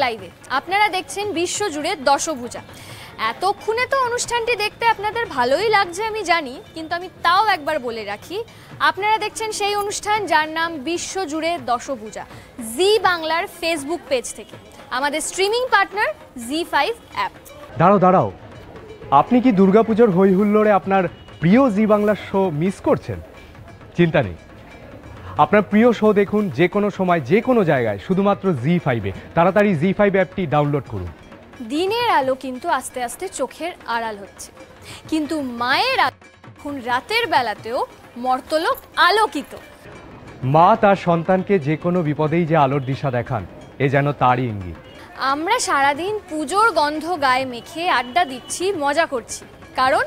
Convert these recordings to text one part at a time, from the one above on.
লাইভে আপনারা দেখছেন বিশ্বজুড়ে দশভুজা। এতক্ষণে তো অনুষ্ঠানটি দেখতে আপনাদের ভালোই লাগছে আমি জানি, কিন্তু আমি তাও একবার বলে রাখি, আপনারা দেখছেন সেই অনুষ্ঠান যার নাম বিশ্বজুড়ে দশভুজা, জি বাংলার ফেসবুক পেজ থেকে, আমাদের স্ট্রিমিং পার্টনার জি5 অ্যাপ। দাঁড়াও, আপনি কি দুর্গাপুজোর হই হুল্লোড়ে আপনার প্রিয় জি বাংলার শো মিস করছেন? চিন্তা নেই, আপনার প্রিয় শো দেখুন যে কোনো সময় যে কোনো জায়গায় শুধুমাত্র জি5-এ। তাড়াতাড়ি জি5 অ্যাপটি ডাউনলোড করুন। দিনের আলো কিন্তু আস্তে আস্তে চোখের আড়াল হচ্ছে, কিন্তু মায়ের এখন রাতের বেলাতেও মর্তলোক আলোকিত। মা তার সন্তানকে যে কোনো বিপদেই যে আলোর দিশা দেখান, এ যেন তারই ইঙ্গিত। আমরা সারাদিন পুজোর গন্ধ গায়ে মেখে আড্ডা দিচ্ছি, মজা করছি, কারণ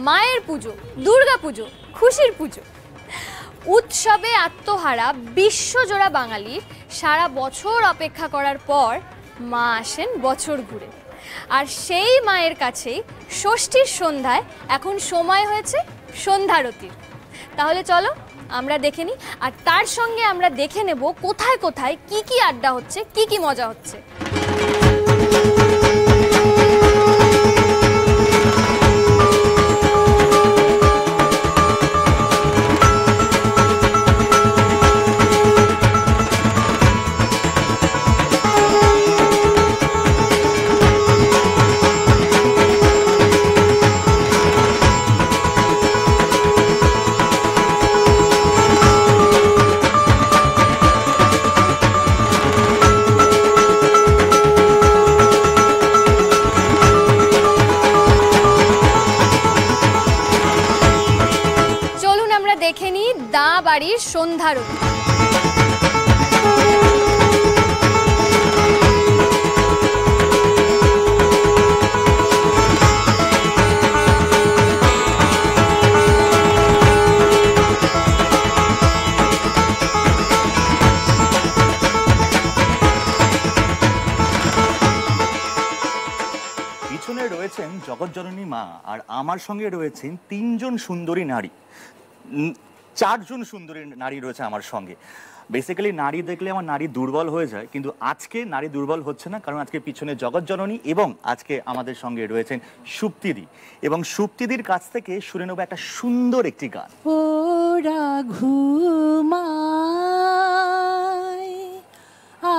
মায়ের পুজো, দুর্গা পুজো, খুশির পুজো। উৎসবে আত্মহারা বিশ্বজোড়া বাঙালির সারা বছর অপেক্ষা করার পর মা আসেন বছর ঘুরে। আর সেই মায়ের কাছেই ষষ্ঠীর সন্ধ্যায় এখন সময় হয়েছে সন্ধ্যারতির। তাহলে চলো আমরা দেখে নিই, আর তার সঙ্গে আমরা দেখে নেব কোথায় কোথায় কি কি আড্ডা হচ্ছে, কি কি মজা হচ্ছে। দেখে নি দা বাড়ির সন্ধ্যারতি। পিছনে রয়েছেন জগৎজননী মা, আর আমার সঙ্গে রয়েছেন তিনজন সুন্দরী নারী, চারজন সুন্দরী নারী রয়েছে আমার সঙ্গে। বেসিক্যালি নারী দেখলে আমার নারী দুর্বল হয়ে যায়, কিন্তু আজকে নারী দুর্বল হচ্ছে না, কারণ আজকে পিছনে জগৎজননী এবং আজকে আমাদের সঙ্গে রয়েছেন সুপ্তিদি, এবং সুপ্তিদির কাছ থেকে শুনে নেব একটা সুন্দর একটি গান। ওরা ঘুমায়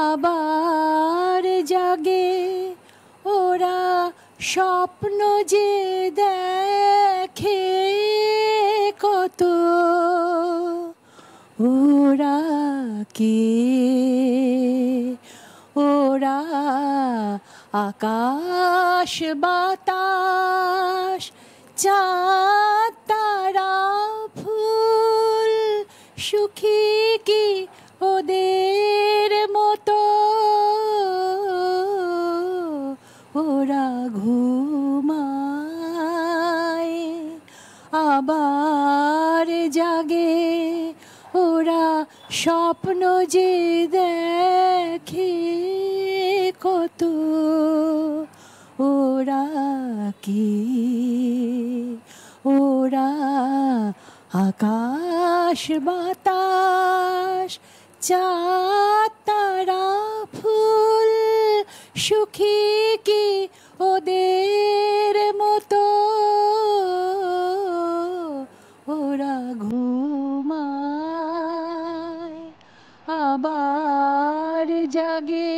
আবার জাগে, ওরা স্বপ্ন যে দেখে কত, ওরা কে, ওরা আকাশ বাতাস চাঁদ তারা ফুল, সুখী কি ওদের মতো, ওরা ঘুমায় আবার জাগে, ওরা স্বপ্ন যে দেখে কত, ওরা কি, ওরা আকাশ বাতাস চাঁদ তারা ফুল, সুখী কি ওদের মতো, ওরা ঘুমায় আবার জাগে।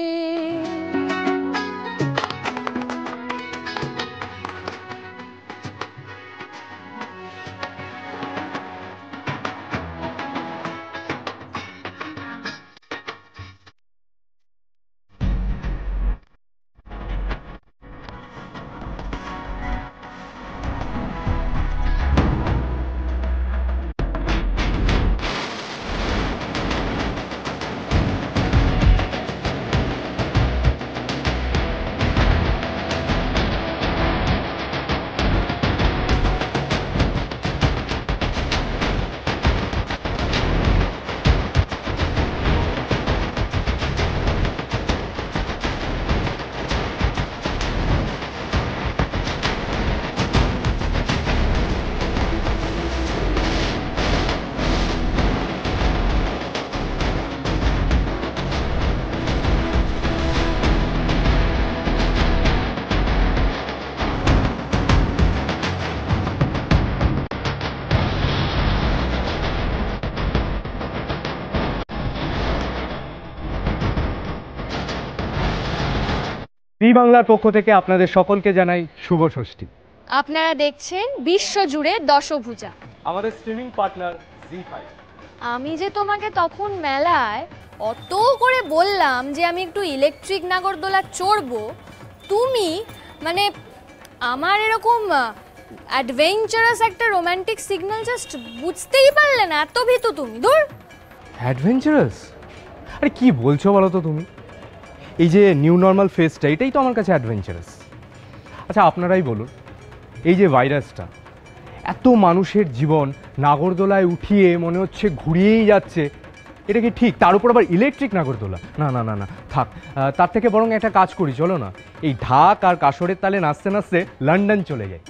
জি বাংলার পক্ষ থেকে আপনাদের সকলকে জানাই শুভ ষষ্ঠী। আপনারা দেখছেন বিশ্বজুড়ে দশভুজা। আমাদের স্ট্রিমিং পার্টনার জি5। আমি যে তোমাকে তখন মেলায় অত করে বললাম যে আমি একটু ইলেকট্রিক নাগরদোলা চড়বো, তুমি মানে আমার এরকম অ্যাডভেঞ্চারাস একটা রোমান্টিক সিগন্যাল জাস্ট বুঝতেই পারলে না, এত ভীতু তুমি। দূর। অ্যাডভেঞ্চারাস? আরে কি বলছো বলো তো তুমি? এই যে নিউ নর্মাল ফেসটা, এটাই তো আমার কাছে অ্যাডভেঞ্চারাস। আচ্ছা আপনারাই বলুন, এই যে ভাইরাসটা এত মানুষের জীবন নাগরদোলায় উঠিয়ে মনে হচ্ছে ঘুরিয়েই যাচ্ছে, এটা কি ঠিক? তার উপর আবার ইলেকট্রিক নাগরদোলা? না না না না, থাক। তার থেকে বরং একটা কাজ করি, চলো না এই ঢাক আর কাসরের তালে নাচতে নাচতে লন্ডন চলে যাই।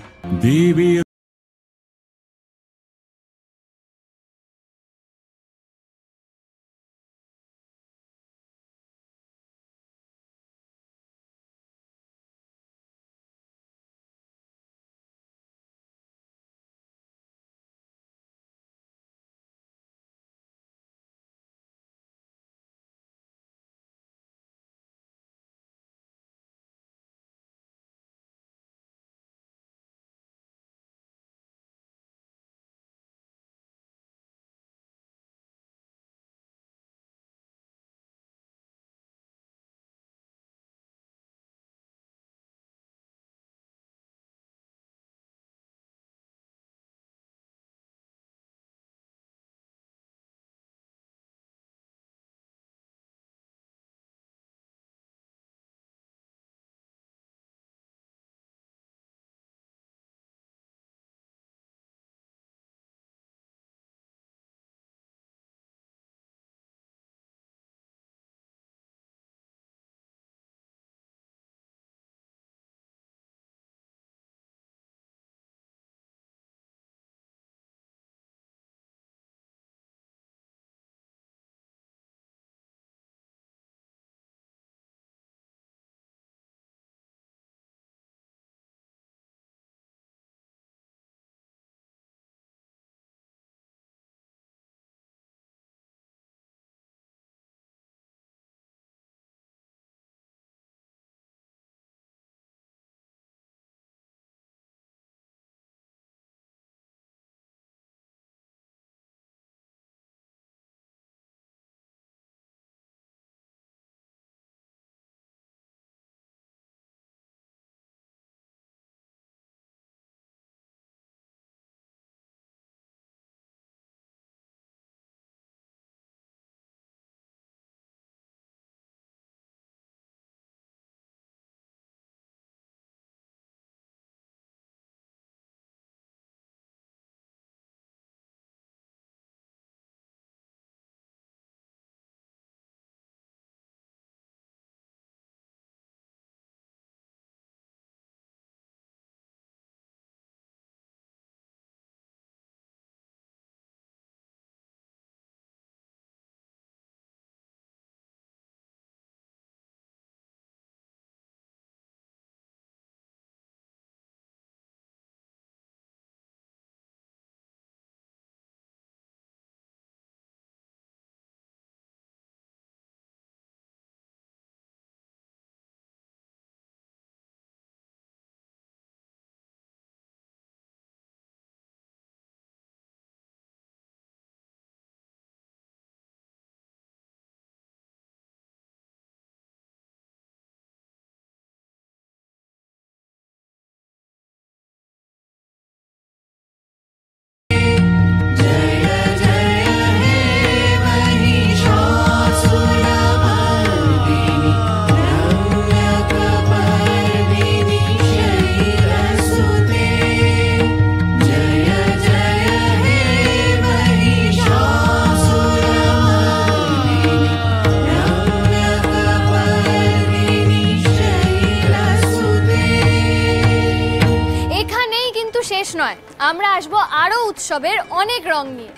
শেষ নয়, আমরা আসবো আরো উৎসবের অনেক রং নিয়ে।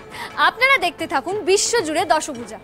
আপনারা দেখতে থাকুন বিশ্বজুড়ে দশভুজা।